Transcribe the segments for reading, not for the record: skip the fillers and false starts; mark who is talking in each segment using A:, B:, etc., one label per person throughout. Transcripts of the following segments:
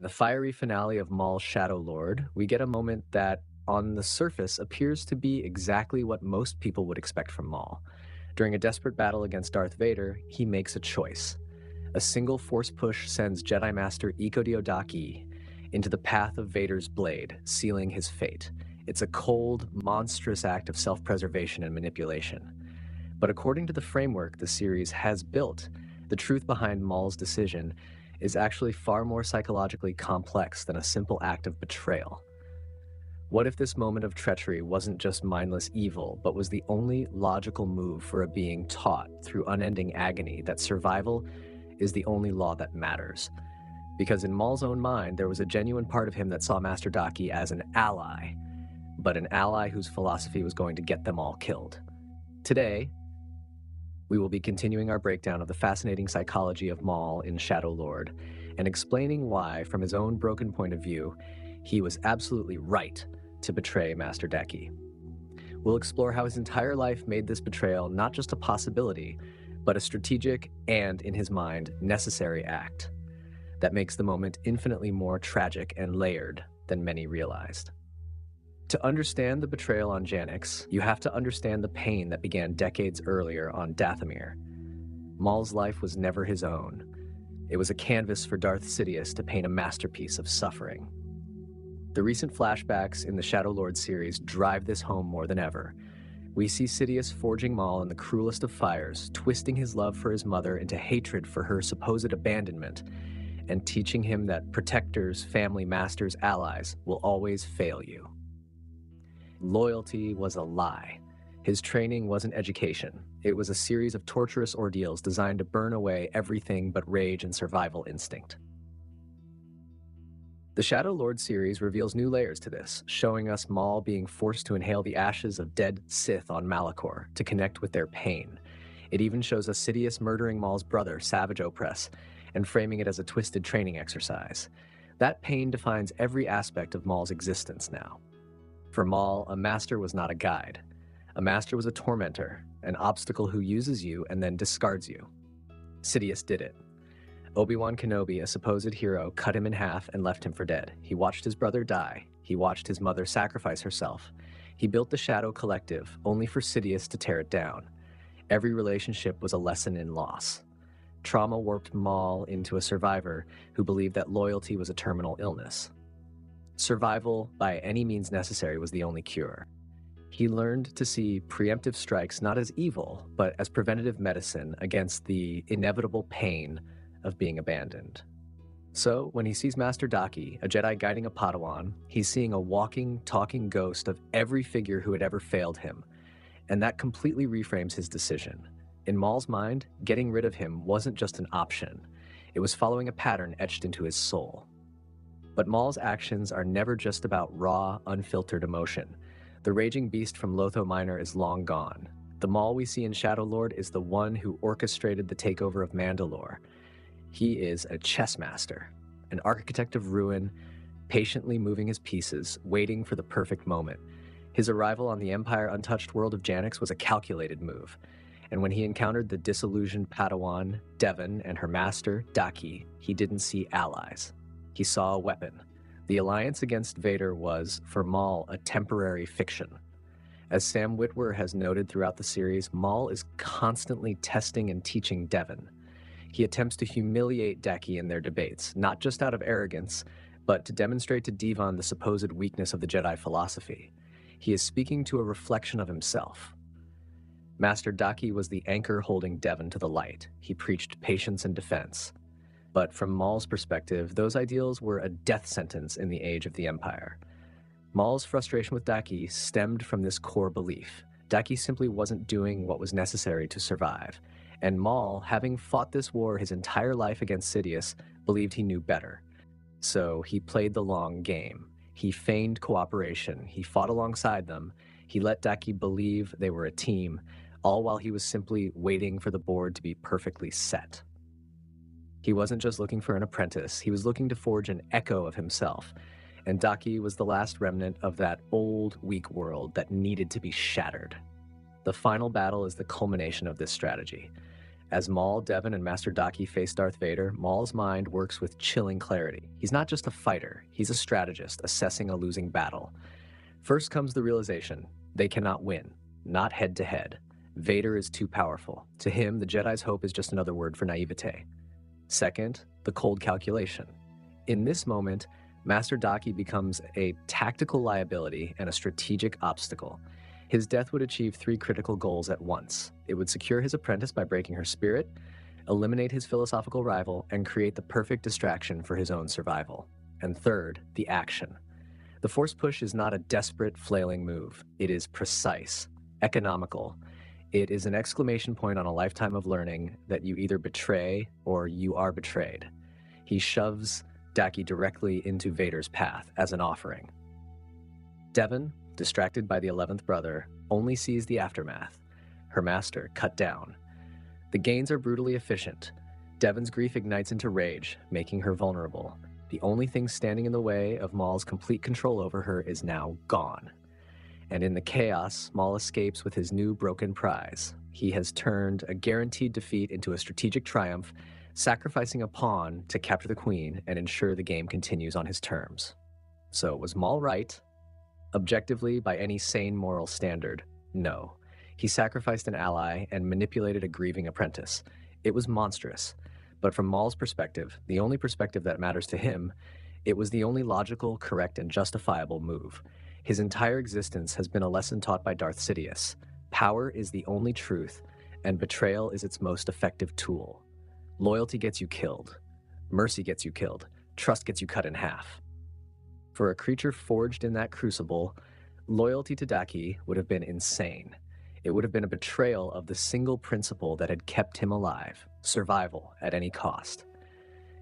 A: The fiery finale of Maul's Shadow Lord, we get a moment that, on the surface, appears to be exactly what most people would expect from Maul. During a desperate battle against Darth Vader, he makes a choice. A single force push sends Jedi Master Daki into the path of Vader's blade, sealing his fate. It's a cold, monstrous act of self-preservation and manipulation. But according to the framework the series has built, the truth behind Maul's decision is actually far more psychologically complex than a simple act of betrayal. What if this moment of treachery wasn't just mindless evil, but was the only logical move for a being taught through unending agony that survival is the only law that matters? Because in Maul's own mind, there was a genuine part of him that saw Master Daki as an ally, but an ally whose philosophy was going to get them all killed. Today, we will be continuing our breakdown of the fascinating psychology of Maul in Shadow Lord and explaining why, from his own broken point of view, he was absolutely right to betray Master Daki. We'll explore how his entire life made this betrayal not just a possibility, but a strategic and, in his mind, necessary act that makes the moment infinitely more tragic and layered than many realized. To understand the betrayal on Janix, you have to understand the pain that began decades earlier on Dathomir. Maul's life was never his own. It was a canvas for Darth Sidious to paint a masterpiece of suffering. The recent flashbacks in the Shadow Lord series drive this home more than ever. We see Sidious forging Maul in the cruelest of fires, twisting his love for his mother into hatred for her supposed abandonment, and teaching him that protectors, family, masters, allies will always fail you. Loyalty was a lie. His training wasn't education. It was a series of torturous ordeals designed to burn away everything but rage and survival instinct. The Shadow Lord series reveals new layers to this, showing us Maul being forced to inhale the ashes of dead Sith on Malachor to connect with their pain. It even shows us Sidious murdering Maul's brother, Savage Opress, and framing it as a twisted training exercise. That pain defines every aspect of Maul's existence now. For Maul, a master was not a guide. A master was a tormentor, an obstacle who uses you and then discards you. Sidious did it. Obi-Wan Kenobi, a supposed hero, cut him in half and left him for dead. He watched his brother die. He watched his mother sacrifice herself. He built the Shadow Collective, only for Sidious to tear it down. Every relationship was a lesson in loss. Trauma warped Maul into a survivor who believed that loyalty was a terminal illness. Survival, by any means necessary, was the only cure. He learned to see preemptive strikes not as evil, but as preventative medicine against the inevitable pain of being abandoned. So, when he sees Master Daki, a Jedi guiding a Padawan, he's seeing a walking, talking ghost of every figure who had ever failed him, and that completely reframes his decision. In Maul's mind, getting rid of him wasn't just an option. It was following a pattern etched into his soul. But Maul's actions are never just about raw, unfiltered emotion. The raging beast from Lotho Minor is long gone. The Maul we see in Shadow Lord is the one who orchestrated the takeover of Mandalore. He is a chess master, an architect of ruin, patiently moving his pieces, waiting for the perfect moment. His arrival on the Empire-untouched world of Janix was a calculated move. And when he encountered the disillusioned Padawan, Devon, and her master, Daki, he didn't see allies. He saw a weapon. The alliance against Vader was, for Maul, a temporary fiction. As Sam Witwer has noted throughout the series, Maul is constantly testing and teaching Devon. He attempts to humiliate Daki in their debates, not just out of arrogance, but to demonstrate to Devon the supposed weakness of the Jedi philosophy. He is speaking to a reflection of himself. Master Daki was the anchor holding Devon to the light. He preached patience and defense. But from Maul's perspective, those ideals were a death sentence in the age of the Empire. Maul's frustration with Daki stemmed from this core belief. Daki simply wasn't doing what was necessary to survive. And Maul, having fought this war his entire life against Sidious, believed he knew better. So he played the long game. He feigned cooperation. He fought alongside them. He let Daki believe they were a team, all while he was simply waiting for the board to be perfectly set. He wasn't just looking for an apprentice, he was looking to forge an echo of himself, and Daki was the last remnant of that old, weak world that needed to be shattered. The final battle is the culmination of this strategy. As Maul, Devon, and Master Daki face Darth Vader, Maul's mind works with chilling clarity. He's not just a fighter, he's a strategist assessing a losing battle. First comes the realization, they cannot win, not head to head. Vader is too powerful. To him, the Jedi's hope is just another word for naivete. Second, the cold calculation. In this moment, Master Daki becomes a tactical liability and a strategic obstacle. His death would achieve three critical goals at once. It would secure his apprentice by breaking her spirit, eliminate his philosophical rival, and create the perfect distraction for his own survival. And third, the action. The Force push is not a desperate, flailing move. It is precise, economical. It is an exclamation point on a lifetime of learning that you either betray or you are betrayed. He shoves Daki directly into Vader's path as an offering. Devon, distracted by the 11th brother, only sees the aftermath. Her master cut down. The gains are brutally efficient. Devon's grief ignites into rage, making her vulnerable. The only thing standing in the way of Maul's complete control over her is now gone. And in the chaos, Maul escapes with his new broken prize. He has turned a guaranteed defeat into a strategic triumph, sacrificing a pawn to capture the queen and ensure the game continues on his terms. So was Maul right? Objectively, by any sane moral standard, no. He sacrificed an ally and manipulated a grieving apprentice. It was monstrous. But from Maul's perspective, the only perspective that matters to him, it was the only logical, correct, and justifiable move. His entire existence has been a lesson taught by Darth Sidious. Power is the only truth, and betrayal is its most effective tool. Loyalty gets you killed. Mercy gets you killed. Trust gets you cut in half. For a creature forged in that crucible, loyalty to Daki would have been insane. It would have been a betrayal of the single principle that had kept him alive, survival at any cost.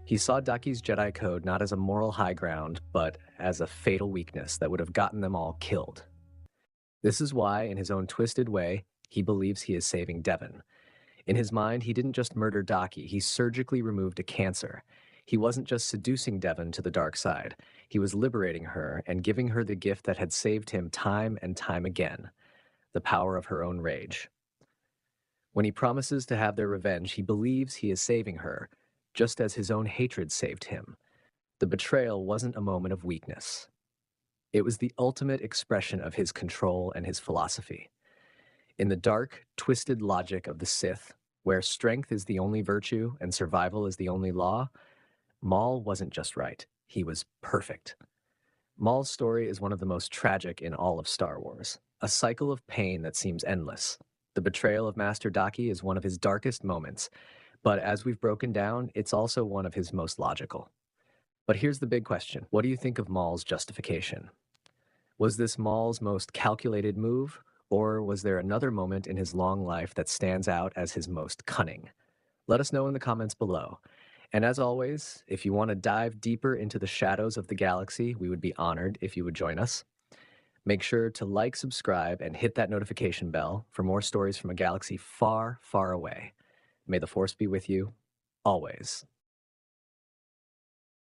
A: He saw Daki's Jedi code not as a moral high ground, but as a fatal weakness that would have gotten them all killed. This is why, in his own twisted way, he believes he is saving Devon. In his mind, he didn't just murder Daki, he surgically removed a cancer. He wasn't just seducing Devon to the dark side. He was liberating her and giving her the gift that had saved him time and time again, the power of her own rage. When he promises to have their revenge, he believes he is saving her, just as his own hatred saved him. The betrayal wasn't a moment of weakness. It was the ultimate expression of his control and his philosophy. In the dark, twisted logic of the Sith, where strength is the only virtue and survival is the only law, Maul wasn't just right, he was perfect. Maul's story is one of the most tragic in all of Star Wars, a cycle of pain that seems endless. The betrayal of Master Daki is one of his darkest moments, but as we've broken down, it's also one of his most logical. But here's the big question. What do you think of Maul's justification? Was this Maul's most calculated move, or was there another moment in his long life that stands out as his most cunning? Let us know in the comments below. And as always, if you want to dive deeper into the shadows of the galaxy, we would be honored if you would join us. Make sure to like, subscribe, and hit that notification bell for more stories from a galaxy far, far away. May the Force be with you, always.